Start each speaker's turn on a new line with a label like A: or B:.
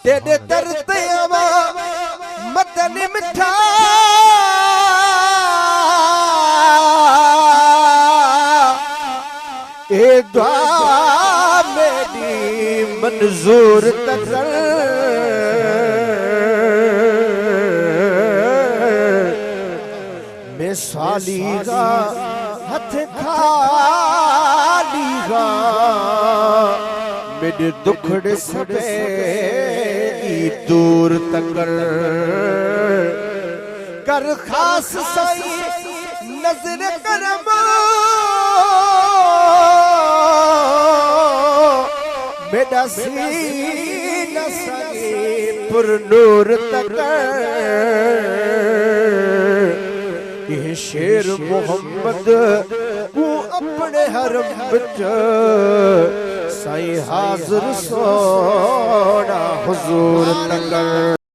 A: तेरे दर ते आवा मदन मिठा ए दुआ मेरी मंजूर कर मैं सालीगा हथ खालीगा मेरे दुखड़े सबे दूर तकर कर खास साई नजर करम मेरा सीना सगे पुर नूर तकर ये शेर मोहम्मद को अपने हरम विच साईं हाज़िर सोना हुजूर तकर।